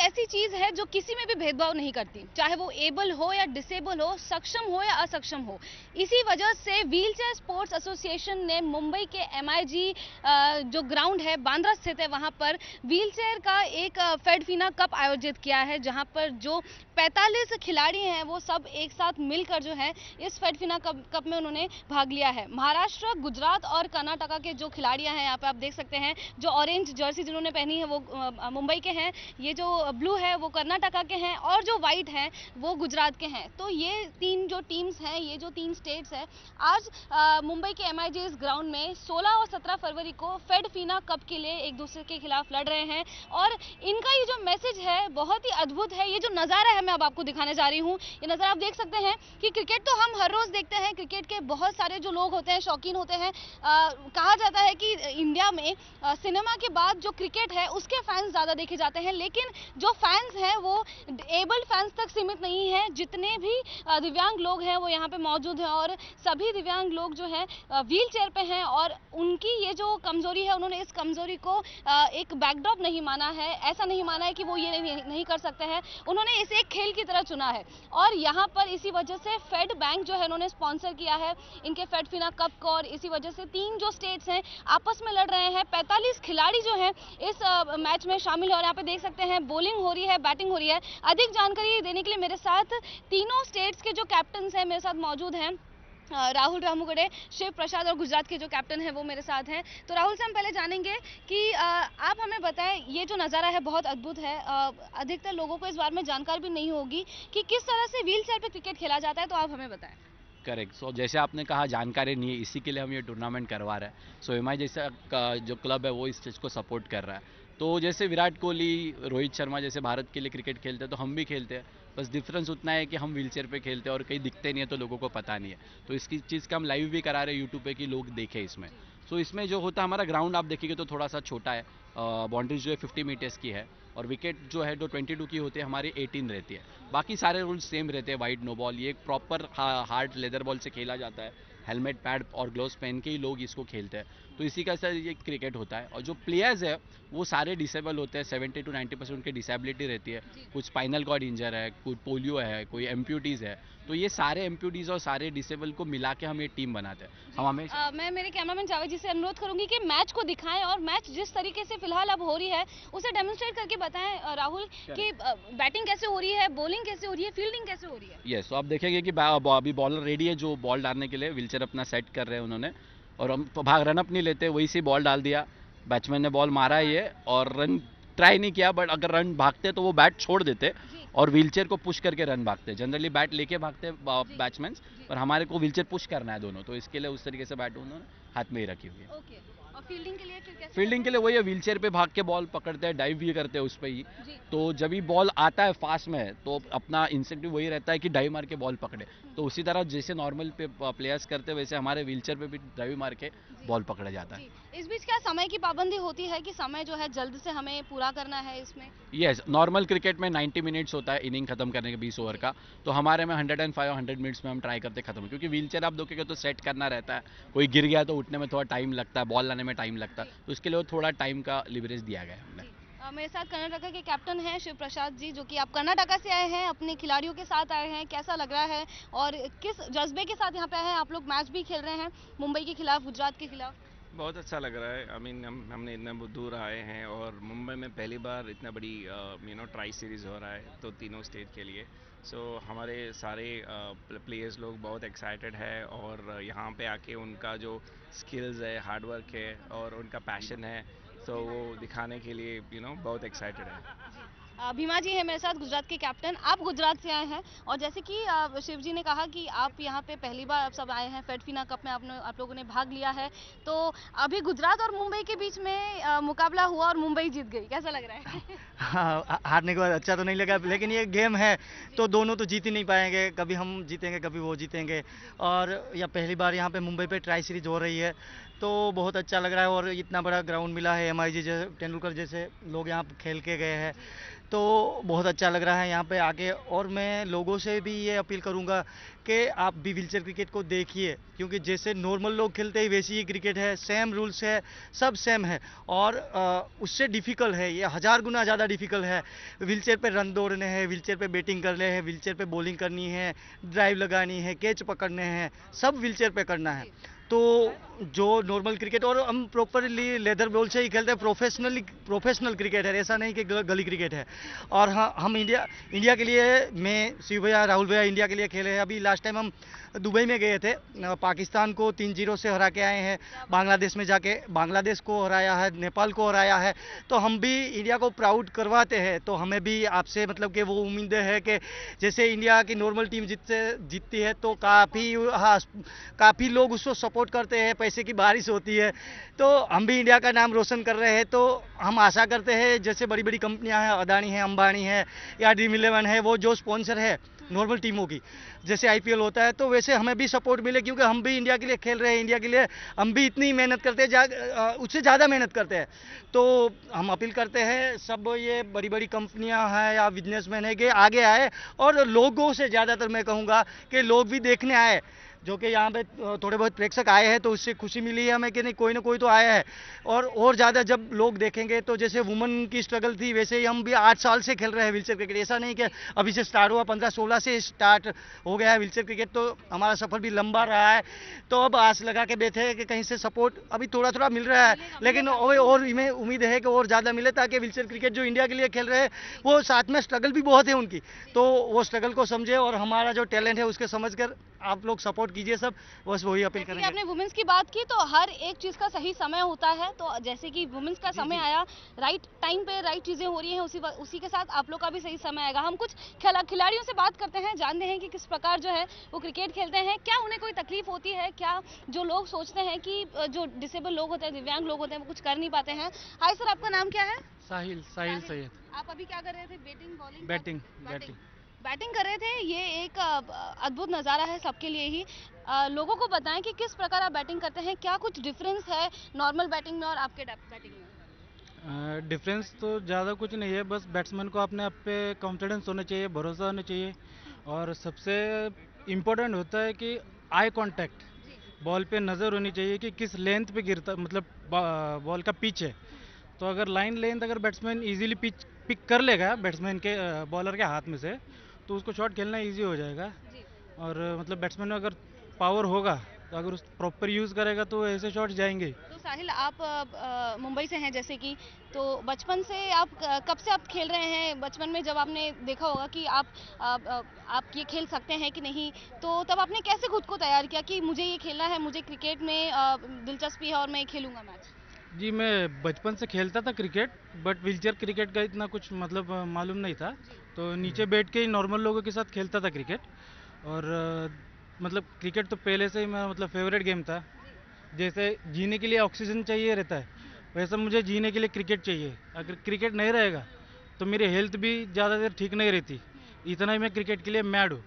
ऐसी चीज है जो किसी में भी भेदभाव नहीं करती, चाहे वो एबल हो या डिसेबल हो, सक्षम हो या असक्षम हो। इसी वजह से व्हीलचेयर स्पोर्ट्स एसोसिएशन ने मुंबई के एमआईजी जो ग्राउंड है, बांद्रा स्थित है, वहां पर व्हीलचेयर का एक फेडफिना कप आयोजित किया है, जहां पर जो 45 खिलाड़ी हैं वो सब एक साथ मिलकर जो है इस फेडफिना कप में उन्होंने भाग लिया है। महाराष्ट्र, गुजरात और कर्नाटका के जो खिलाड़ियां हैं, यहाँ पे आप देख सकते हैं, जो ऑरेंज जर्सी जिन्होंने पहनी है वो मुंबई के हैं, ये जो ब्लू है वो कर्नाटका के हैं और जो व्हाइट हैं वो गुजरात के हैं। तो ये तीन जो टीम्स हैं, ये जो तीन स्टेट्स हैं, आज मुंबई के एमआईजी ग्राउंड में 16 और 17 फरवरी को फेडफिना कप के लिए एक दूसरे के खिलाफ लड़ रहे हैं। और इनका ये जो मैसेज है बहुत ही अद्भुत है। ये जो नज़ारा है मैं अब आपको दिखाने जा रही हूँ, ये नज़ारा आप देख सकते हैं कि क्रिकेट तो हम हर रोज़ देखते हैं, क्रिकेट के बहुत सारे जो लोग होते हैं शौकीन होते हैं। कहा जाता है कि इंडिया में सिनेमा के बाद जो क्रिकेट है उसके फैंस ज़्यादा देखे जाते हैं, लेकिन जो फैंस हैं वो एबल्ड फैंस तक सीमित नहीं है। जितने भी दिव्यांग लोग हैं वो यहाँ पे मौजूद हैं और सभी दिव्यांग लोग जो हैं व्हील चेयर पे हैं और उनकी ये जो कमज़ोरी है, उन्होंने इस कमज़ोरी को एक बैकड्रॉप नहीं माना है, ऐसा नहीं माना है कि वो ये नहीं कर सकते हैं। उन्होंने इसे एक खेल की तरह चुना है और यहाँ पर इसी वजह से फेड बैंक जो है उन्होंने स्पॉन्सर किया है इनके फेडफिना कप को, और इसी वजह से तीन जो स्टेट्स हैं आपस में लड़ रहे हैं। 45 खिलाड़ी जो हैं इस मैच में शामिल है और यहाँ पे देख सकते हैं बॉलिंग हो रही है, बैटिंग हो रही है। अधिक जानकारी देने के लिए मेरे साथ तीनों स्टेट्स के जो कैप्टन्स हैं मेरे साथ मौजूद हैं। राहुल रामूगढ़े, शिव प्रसाद और गुजरात के जो कैप्टन हैं वो मेरे साथ हैं। तो राहुल से हम पहले जानेंगे कि आप हमें बताएं, ये जो नज़ारा है बहुत अद्भुत है। अधिकतर लोगों को इस बारे में जानकारी भी नहीं होगी कि किस तरह से व्हील चेयर पर क्रिकेट खेला जाता है, तो आप हमें बताएं। करेक्ट। सो जैसे आपने कहा जानकारी नहीं है, इसी के लिए हम ये टूर्नामेंट करवा रहे हैं। सो एमआई जैसा जो क्लब है वो इस चीज़ को सपोर्ट कर रहा है। तो जैसे विराट कोहली, रोहित शर्मा जैसे भारत के लिए क्रिकेट खेलते हैं तो हम भी खेलते हैं, बस डिफरेंस उतना है कि हम व्हीलचेयर पे खेलते हैं और कहीं दिखते नहीं है तो लोगों को पता नहीं है। तो इसकी चीज़ का हम लाइव भी करा रहे हैं यूट्यूब पे कि लोग देखें इसमें। सो इसमें जो होता है, हमारा ग्राउंड आप देखेंगे तो थोड़ा सा छोटा है, बाउंड्रीज जो है 50 मीटर्स की है और विकेट जो है जो 22 की होती है, हमारी 18 रहती है। बाकी सारे रूल्स सेम रहते हैं, वाइड नो बॉल, ये एक प्रॉपर हार्ड लेदर बॉल से खेला जाता है। हेलमेट, पैड और ग्लोव्स पहन के ही लोग इसको खेलते हैं। तो इसी का सर ये क्रिकेट होता है। और जो प्लेयर्स है वो सारे डिसेबल होते हैं, 70 to 90% उनकी डिसेबिलिटी रहती है। कुछ स्पाइनल कॉर्ड इंजर है, कुछ पोलियो है, कोई एम्प्यूटीज़ है। तो ये सारे एम्प्यूटीज़ और सारे डिसेबल को मिला के हम ये टीम बनाते हैं। हम हमेशा मैं मेरे कैमरामैन जावेद जी से अनुरोध करूंगी कि मैच को दिखाएं और मैच जिस तरीके से फिलहाल अब हो रही है उसे डेमोन्स्ट्रेट करके बताएं राहुल कि बैटिंग कैसे हो रही है, बॉलिंग कैसे हो रही है, फील्डिंग कैसे हो रही है। यस, तो आप देखेंगे कि अभी बॉलर रेडी है जो बॉल डालने के लिए व्हीलचेयर अपना सेट कर रहे हैं उन्होंने। और हम भाग रन अप नहीं लेते, वही से बॉल डाल दिया, बैट्समैन ने बॉल मारा है ये और रन ट्राई नहीं किया, बट अगर रन भागते तो वो बैट छोड़ देते और व्हीलचेयर को पुश करके रन भागते। जनरली बैट लेके भागते बैट्समैन, पर हमारे को व्हीलचेयर पुश करना है दोनों, तो इसके लिए उस तरीके से बैट उन्होंने हाथ में ही रखी हुई है। ओके, और फील्डिंग के लिए फिर कैसे? फील्डिंग के लिए वही है, व्हीलचेयर पे भाग के बॉल पकड़ते हैं, डाइव भी करते हैं उस पर ही। तो जब भी बॉल आता है फास्ट में तो अपना इंसेंटिव वही रहता है कि डाइव मार के बॉल पकड़े। तो उसी तरह जैसे नॉर्मल पे प्लेयर्स करते हैं वैसे हमारे व्हीलचेयर पे भी डाइव मार के बॉल पकड़ा जाता है। इस बीच क्या समय की पाबंदी होती है कि समय जो है जल्द से हमें पूरा करना है इसमें? यस, नॉर्मल क्रिकेट में 90 मिनट्स होता है इनिंग खत्म करने के, 20 ओवर का। तो हमारे में 105 और 100 मिनट्स में हम ट्राई करते खत्म, क्योंकि व्हीलचेयर आप देखोगे तो सेट करना रहता है, कोई गिर गया तो उठने में थोड़ा टाइम लगता है, बॉल लाने में टाइम लगता है, तो इसके लिए थोड़ा टाइम का लिवरेज दिया गया है हमने। मेरे साथ कर्नाटका के कैप्टन हैं शिव प्रसाद जी, जो कि आप कर्नाटका से आए हैं, अपने खिलाड़ियों के साथ आए हैं। कैसा लग रहा है और किस जज्बे के साथ यहाँ पे आए हैं? आप लोग मैच भी खेल रहे हैं मुंबई के खिलाफ, गुजरात के खिलाफ। बहुत अच्छा लग रहा है। आई मीन हमने इतना दूर आए हैं और मुंबई में पहली बार इतना बड़ी ट्राई सीरीज़ हो रहा है तो तीनों स्टेट के लिए। सो हमारे सारे प्लेयर्स लोग बहुत एक्साइटेड है और यहाँ पे आके उनका जो स्किल्स है, हार्डवर्क है और उनका पैशन है, तो वो दिखाने के लिए बहुत एक्साइटेड है। भीमा जी है मेरे साथ, गुजरात के कैप्टन। आप गुजरात से आए हैं और जैसे कि शिव जी ने कहा कि आप यहाँ पे पहली बार आप सब आए हैं, फेडफिना कप में आप लोगों ने भाग लिया है। तो अभी गुजरात और मुंबई के बीच में मुकाबला हुआ और मुंबई जीत गई, कैसा लग रहा है? हाँ, हारने के बाद अच्छा तो नहीं लगा, लेकिन ये गेम है तो दोनों तो जीत ही नहीं पाएंगे, कभी हम जीतेंगे कभी वो जीतेंगे। और या पहली बार यहाँ पे मुंबई पे ट्राई सीरीज हो रही है तो बहुत अच्छा लग रहा है। और इतना बड़ा ग्राउंड मिला है, एमआईजी जैसे तेंदुलकर जैसे लोग यहाँ खेल के गए हैं, तो बहुत अच्छा लग रहा है यहाँ पे आके। और मैं लोगों से भी ये अपील करूँगा कि आप भी व्हीलचेयर क्रिकेट को देखिए, क्योंकि जैसे नॉर्मल लोग खेलते हैं वैसी ही क्रिकेट है, सेम रूल्स है, सब सेम है। और उससे डिफ़िकल्ट है, ये 1000 गुना ज़्यादा डिफ़िकल्ट है। व्हीलचेयर पे रन दौड़ने हैं, व्हीलचेयर पे बैटिंग करने हैं, व्हीलचेयर पे बॉलिंग करनी है, ड्राइव लगानी है, कैच पकड़ने हैं, सब व्हीलचेयर पे करना है। तो जो नॉर्मल क्रिकेट, और हम प्रॉपरली लेदर बॉल से ही खेलते हैं, प्रोफेशनल क्रिकेट है, ऐसा नहीं कि गली क्रिकेट है। और हाँ, हम इंडिया के लिए, मैं शिव भैया राहुल भैया इंडिया के लिए खेले हैं। अभी लास्ट टाइम हम दुबई में गए थे, पाकिस्तान को 3-0 से हरा के आए हैं। बांग्लादेश में जाके बांग्लादेश को हराया है, नेपाल को हराया है। तो हम भी इंडिया को प्राउड करवाते हैं। तो हमें भी आपसे मतलब कि वो उम्मीद है कि जैसे इंडिया की नॉर्मल टीम जीतती है तो काफ़ी लोग उसको सपोर्ट करते हैं, पैसे की बारिश होती है। तो हम भी इंडिया का नाम रोशन कर रहे हैं। तो हम आशा करते हैं जैसे बड़ी बड़ी कंपनियां हैं, अदानी है, अंबानी है या ड्रीम इलेवन है, वो जो स्पॉन्सर है नॉर्मल टीमों की, जैसे आईपीएल होता है, तो वैसे हमें भी सपोर्ट मिले, क्योंकि हम भी इंडिया के लिए खेल रहे हैं। इंडिया के लिए हम भी इतनी मेहनत करते हैं, उससे ज़्यादा मेहनत करते हैं। तो हम अपील करते हैं सब ये बड़ी बड़ी कंपनियां हैं या बिजनेसमैन है कि आगे आए, और लोगों से ज़्यादातर मैं कहूँगा कि लोग भी देखने आए। जो कि यहाँ पे थोड़े बहुत प्रेक्षक आए हैं तो उससे खुशी मिली है हमें कि नहीं, कोई ना कोई तो आया है। और ज़्यादा जब लोग देखेंगे, तो जैसे वुमेन की स्ट्रगल थी वैसे ही हम भी 8 साल से खेल रहे हैं व्हीलचेयर क्रिकेट। ऐसा नहीं कि अभी से स्टार्ट हुआ, 15-16 से स्टार्ट हो गया है व्हीलचेयर क्रिकेट। तो हमारा सफ़र भी लंबा रहा है। तो अब आस लगा के बैठे हैं कि कहीं से सपोर्ट अभी थोड़ा थोड़ा मिल रहा है, लेकिन और हमें उम्मीद है कि और ज़्यादा मिले, ताकि व्हीलचेयर क्रिकेट जो इंडिया के लिए खेल रहे हैं, वो साथ में स्ट्रगल भी बहुत है उनकी, तो वो स्ट्रगल को समझे और हमारा जो टैलेंट है उसके समझ कर आप लोग सपोर्ट कीजिए सब, बस वही अपील जैसे कि करेंगे। आपने वुमेन्स की बात की, तो हर एक चीज़ का सही समय होता है। तो जैसे कि वुमेन्स का समय आया, राइट टाइम पे राइट चीज़ें हो रही हैं, उसी के साथ आप लोग का भी सही समय आएगा। हम कुछ खिलाड़ियों से बात करते हैं, जानते हैं कि किस प्रकार जो है वो क्रिकेट खेलते हैं, क्या उन्हें कोई तकलीफ होती है, क्या जो लोग सोचते हैं कि जो डिसेबल लोग होते हैं, दिव्यांग लोग होते हैं, वो कुछ कर नहीं पाते हैं। हाय सर, आपका नाम क्या है? साहिल साहिल सैयद। आप अभी क्या कर रहे थे? Batting, bowling? बैटिंग बैटिंग कर रहे थे। ये एक अद्भुत नज़ारा है सबके लिए ही। लोगों को बताएं कि किस प्रकार आप बैटिंग करते हैं, क्या कुछ डिफरेंस है नॉर्मल बैटिंग में और आपके बैटिंग में? डिफरेंस तो ज़्यादा कुछ नहीं है, बस बैट्समैन को अपने आप पे कॉन्फिडेंस होना चाहिए, भरोसा होना चाहिए। और सबसे इम्पोर्टेंट होता है कि आई कांटेक्ट, बॉल पे नज़र होनी चाहिए कि किस लेंथ पे गिरता, मतलब बॉल का पिच है। तो अगर लाइन लेंथ अगर बैट्समैन इजीली पिक कर लेगा बैट्समैन के बॉलर के हाथ में से, तो उसको शॉट खेलना इजी हो जाएगा। और मतलब बैट्समैन में अगर पावर होगा, तो अगर उस प्रॉपर यूज़ करेगा तो ऐसे शॉट्स जाएंगे। तो साहिल, आप मुंबई से हैं जैसे कि, तो बचपन से आप कब से आप खेल रहे हैं? बचपन में जब आपने देखा होगा कि आप ये खेल सकते हैं कि नहीं, तो तब आपने कैसे खुद को तैयार किया कि मुझे ये खेलना है, मुझे क्रिकेट में दिलचस्पी है और मैं खेलूंगा मैच? जी, मैं बचपन से खेलता था क्रिकेट, बट व्हीलचेयर क्रिकेट का इतना कुछ मतलब मालूम नहीं था। तो नीचे बैठ के ही नॉर्मल लोगों के साथ खेलता था क्रिकेट। और मतलब क्रिकेट तो पहले से ही मेरा मतलब फेवरेट गेम था। जैसे जीने के लिए ऑक्सीजन चाहिए रहता है, वैसे मुझे जीने के लिए क्रिकेट चाहिए। अगर क्रिकेट नहीं रहेगा तो मेरी हेल्थ भी ज़्यादा देर ठीक नहीं रहती। इतना ही मैं क्रिकेट के लिए मैड हूँ।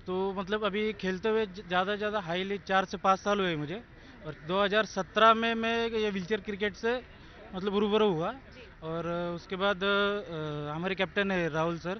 तो मतलब अभी खेलते हुए ज़्यादा से ज़्यादा हाईली 4 से 5 साल हुए मुझे। और 2017 में मैं ये व्हीलचेयर क्रिकेट से मतलब रूबरू हुआ। और उसके बाद हमारे कैप्टन है राहुल सर,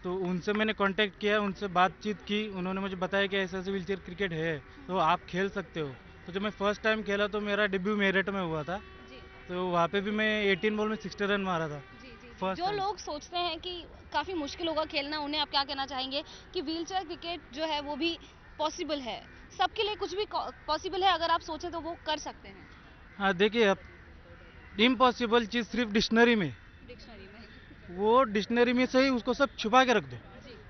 तो उनसे मैंने कांटेक्ट किया, उनसे बातचीत की। उन्होंने मुझे बताया कि ऐसे ऐसे व्हीलचेयर क्रिकेट है, तो आप खेल सकते हो। तो जब मैं फर्स्ट टाइम खेला तो मेरा डेब्यू मेरठ में हुआ था। तो वहाँ पे भी मैं 18 बॉल में 60 रन मारा था। जो लोग सोचते हैं कि काफ़ी मुश्किल होगा खेलना, उन्हें आप क्या कहना चाहेंगे कि व्हीलचेयर क्रिकेट जो है वो भी पॉसिबल है? सबके लिए कुछ भी पॉसिबल है, अगर आप सोचें तो वो कर सकते हैं। हाँ, देखिए, अब इम्पॉसिबल चीज़ सिर्फ डिक्शनरी में, वो डिक्शनरी में से ही उसको सब छुपा के रख दो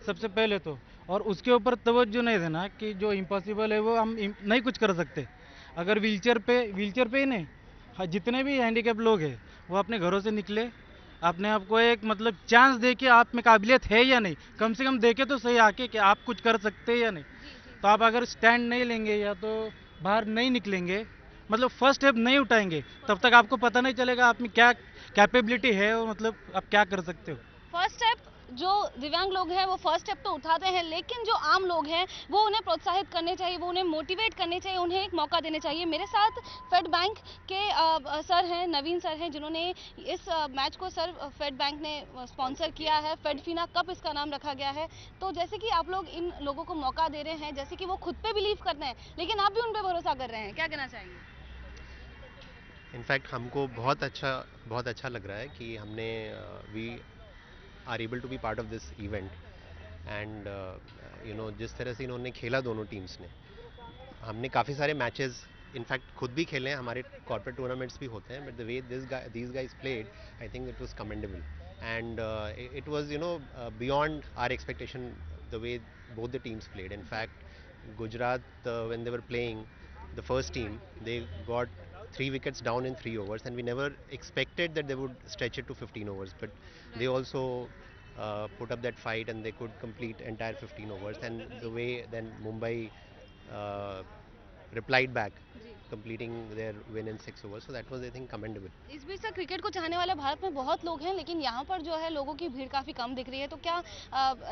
सबसे पहले तो। और उसके ऊपर तवज्जो नहीं देना कि जो इम्पॉसिबल है वो हम नहीं कुछ कर सकते। अगर व्हीलचेयर पे ही नहीं, हाँ, जितने भी हैंडीकैप लोग हैं वो अपने घरों से निकले, अपने आप को एक मतलब चांस दे कि आप में काबिलियत है या नहीं, कम से कम देखे तो सही आके कि आप कुछ कर सकते हैं या नहीं। तो आप अगर स्टैंड नहीं लेंगे या तो बाहर नहीं निकलेंगे, मतलब फर्स्ट स्टेप नहीं उठाएंगे, तब तक आपको पता नहीं चलेगा आप में क्या कैपेबिलिटी है और मतलब आप क्या कर सकते हो। फर्स्ट स्टेप जो दिव्यांग लोग हैं वो फर्स्ट स्टेप तो उठाते हैं, लेकिन जो आम लोग हैं वो उन्हें प्रोत्साहित करने चाहिए, वो उन्हें मोटिवेट करने चाहिए, उन्हें एक मौका देने चाहिए। मेरे साथ फेड बैंक के सर हैं, नवीन सर हैं, जिन्होंने इस मैच को सर फेड बैंक ने स्पॉन्सर किया है, फेडफिना कप इसका नाम रखा गया है। तो जैसे कि आप लोग इन लोगों को मौका दे रहे हैं, जैसे कि वो खुद पे बिलीव करते हैं, लेकिन आप भी उन पे भरोसा कर रहे हैं, क्या कहना चाहेंगे? इनफैक्ट हमको बहुत अच्छा लग रहा है कि हमने we are able to be part of this event and जिस तरह से इन्होंने खेला दोनों टीम्स ने, हमने काफ़ी सारे मैचेस इनफैक्ट खुद भी खेले हैं, हमारे कॉर्पोरेट टूर्नामेंट्स भी होते हैं, but the way these guys played, I think it was commendable and it was beyond our expectation the way both the teams played. In fact, Gujarat when they were playing the first team, they got 3 wickets down in 3 overs and we never expected that they would stretch it to 15 overs, but they also put up that fight and they could complete entire 15 overs, and the way then Mumbai replied back, completing their win in 6 overs, so that was, I think, commendable. इस बीच से cricket को चाहने वाले भारत में बहुत लोग हैं, लेकिन यहाँ पर जो है लोगों की भीड़ काफ़ी कम दिख रही है। तो क्या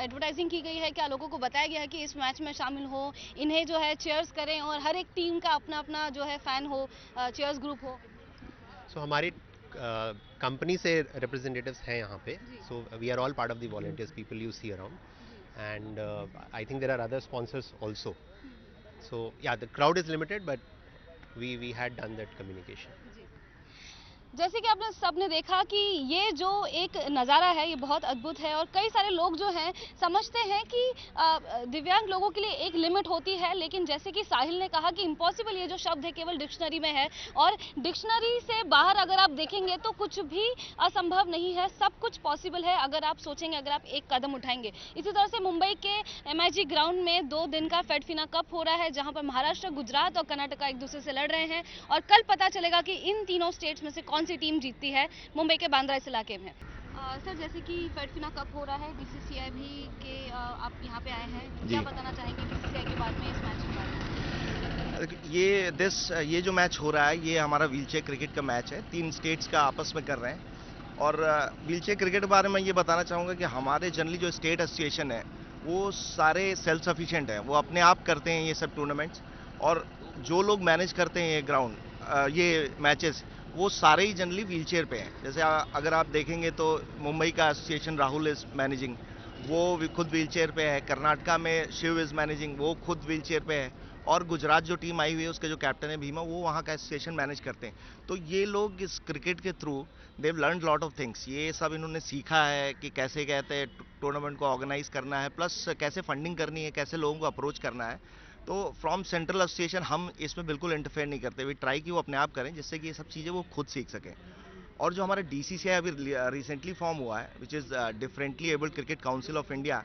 एडवर्टाइजिंग की गई है, क्या लोगों को बताया गया है कि इस मैच में शामिल हो, इन्हें जो है चीयर्स करें और हर एक टीम का अपना अपना जो है फैन हो, चीयर्स ग्रुप हो? So हमारी कंपनी से representatives हैं यहाँ पे, so we are all part of the volunteers, people you see around, and I think there are other sponsors also. So yeah, the crowd is limited, but we had done that communication. जैसे कि आपने सबने देखा कि ये जो एक नज़ारा है ये बहुत अद्भुत है, और कई सारे लोग जो हैं समझते हैं कि दिव्यांग लोगों के लिए एक लिमिट होती है, लेकिन जैसे कि साहिल ने कहा कि इम्पॉसिबल ये जो शब्द है केवल डिक्शनरी में है, और डिक्शनरी से बाहर अगर आप देखेंगे तो कुछ भी असंभव नहीं है, सब कुछ पॉसिबल है अगर आप सोचेंगे, अगर आप एक कदम उठाएंगे। इसी तरह से मुंबई के MIG ग्राउंड में 2 दिन का फेडफिना कप हो रहा है, जहाँ पर महाराष्ट्र, गुजरात और कर्नाटका एक दूसरे से लड़ रहे हैं, और कल पता चलेगा कि इन तीनों स्टेट्स में से कौन सी टीम जीतती है मुंबई के बांद्रा इस इलाके में। सर, जैसे कि फेडफिना कप हो रहा है, BCCI भी के आप यहाँ पे आए हैं, क्या बताना चाहेंगे BCCI के बारे में, इस मैच के बारे में? ये जो मैच हो रहा है ये हमारा व्हीलचेयर क्रिकेट का मैच है, 3 स्टेट्स का आपस में कर रहे हैं। और व्हीलचेयर क्रिकेट के बारे में ये बताना चाहूँगा कि हमारे जनरली जो स्टेट एसोसिएशन है वो सारे सेल्फ सफिशिएंट हैं, वो अपने आप करते हैं ये सब टूर्नामेंट्स, और जो लोग मैनेज करते हैं ये ग्राउंड, ये मैचेस, वो सारे ही जनरली व्हीलचेयर पे हैं। जैसे अगर आप देखेंगे तो मुंबई का एसोसिएशन राहुल इज मैनेजिंग, वो भी खुद व्हीलचेयर पे है। कर्नाटका में शिव इज मैनेजिंग, वो खुद व्हीलचेयर पे है। और गुजरात जो टीम आई हुई है उसके जो कैप्टन है भीमा, वो वहाँ का एसोसिएशन मैनेज करते हैं। तो ये लोग इस क्रिकेट के through they've learn lot of things, ये सब इन्होंने सीखा है कि कैसे कहते हैं टूर्नामेंट को ऑर्गेनाइज करना है, प्लस कैसे फंडिंग करनी है, कैसे लोगों को अप्रोच करना है। तो फ्रॉम सेंट्रल एसोसिएशन हम इसमें बिल्कुल इंटरफेयर नहीं करते, वी ट्राई कि वो अपने आप करें, जिससे कि ये सब चीज़ें वो खुद सीख सकें। और जो हमारा DCCI अभी रिसेंटली फॉर्म हुआ है, which is differently abled cricket council of India,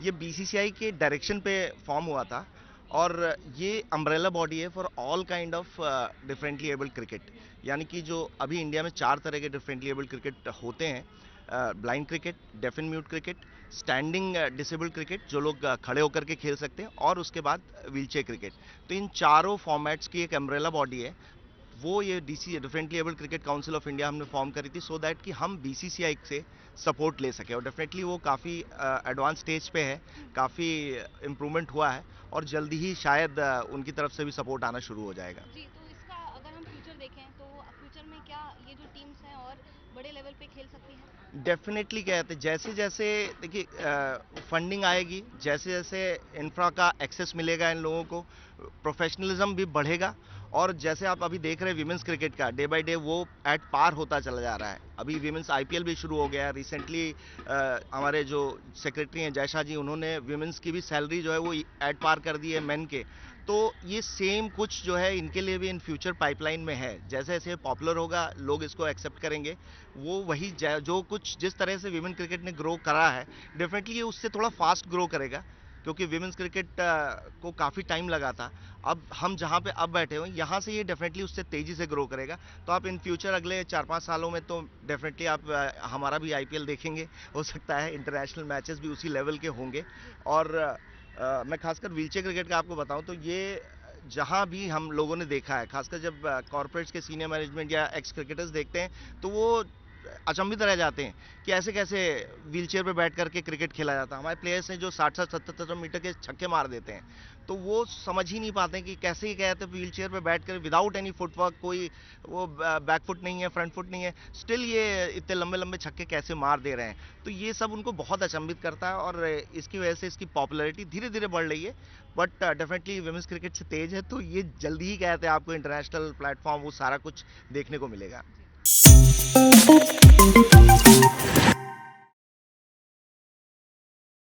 ये BCCI के डायरेक्शन पे फॉर्म हुआ था, और ये अम्ब्रेला बॉडी है for all kind of differently abled cricket. यानी कि जो अभी इंडिया में 4 तरह के डिफरेंटली एबल्ड क्रिकेट होते हैं, blind cricket, deaf and mute cricket, standing disabled cricket जो लोग खड़े होकर के खेल सकते हैं, और उसके बाद व्हीलचेयर क्रिकेट। तो इन चारों फॉर्मेट्स की एक अम्ब्रेला बॉडी है, वो ये differently abled cricket council of India हमने फॉर्म करी थी, सो दैट कि हम BCCI से सपोर्ट ले सके। और डेफिनेटली वो काफ़ी एडवांस स्टेज पे है, काफ़ी इम्प्रूवमेंट हुआ है, और जल्दी ही शायद उनकी तरफ से भी सपोर्ट आना शुरू हो जाएगा। जी, तो इसका अगर हम फ्यूचर देखें तो फ्यूचर में क्या ये जो टीम्स हैं और बड़े लेवल पे खेल सकती हैं? डेफिनेटली कहते हैं, जैसे जैसे देखिए फंडिंग आएगी, जैसे जैसे इंफ्रा का एक्सेस मिलेगा इन लोगों को, प्रोफेशनलिज्म भी बढ़ेगा। और जैसे आप अभी देख रहे हैं विमेंस क्रिकेट का डे बाय डे वो एट पार होता चला जा रहा है। अभी विमेंस IPL भी शुरू हो गया है रिसेंटली। हमारे जो सेक्रेटरी हैं जयशाह जी, उन्होंने विमेंस की भी सैलरी जो है वो एट पार कर दी है मेन के। तो ये सेम कुछ जो है इनके लिए भी इन फ्यूचर पाइपलाइन में है। जैसे जैसे पॉपुलर होगा, लोग इसको एक्सेप्ट करेंगे, वो वही जो कुछ जिस तरह से विमेन क्रिकेट ने ग्रो करा है, डेफिनेटली ये उससे थोड़ा फास्ट ग्रो करेगा, क्योंकि विमेंस क्रिकेट को काफ़ी टाइम लगा था। अब हम जहाँ पे अब बैठे हुए हैं, यहाँ से ये डेफिनेटली उससे तेज़ी से ग्रो करेगा। तो आप इन फ्यूचर अगले 4-5 सालों में तो डेफिनेटली आप हमारा भी IPL देखेंगे, हो सकता है इंटरनेशनल मैचेस भी उसी लेवल के होंगे। और मैं खासकर व्हीलचेयर क्रिकेट का आपको बताऊं तो ये जहां भी हम लोगों ने देखा है, खासकर जब कॉर्पोरेट्स के सीनियर मैनेजमेंट या एक्स क्रिकेटर्स देखते हैं, तो वो अचंभित रह जाते हैं कि ऐसे कैसे व्हील चेयर पर बैठ करके क्रिकेट खेला जाता है। हमारे प्लेयर्स हैं जो 60-70 मीटर के छक्के मार देते हैं, तो वो समझ ही नहीं पाते कि कैसे ही कहते हैं व्हील चेयर पर बैठ कर विदाउट एनी फुटवर्क, कोई वो बैक फुट नहीं है, फ्रंट फुट नहीं है, स्टिल ये इतने लंबे लंबे छक्के कैसे मार दे रहे हैं। तो ये सब उनको बहुत अचंभित करता है और इसकी वजह से इसकी पॉपुलैरिटी धीरे धीरे बढ़ रही है। बट डेफिनेटली वुमेन्स क्रिकेट से तेज है, तो ये जल्दी ही कहते हैं आपको इंटरनेशनल प्लेटफॉर्म वो सारा कुछ देखने को मिलेगा।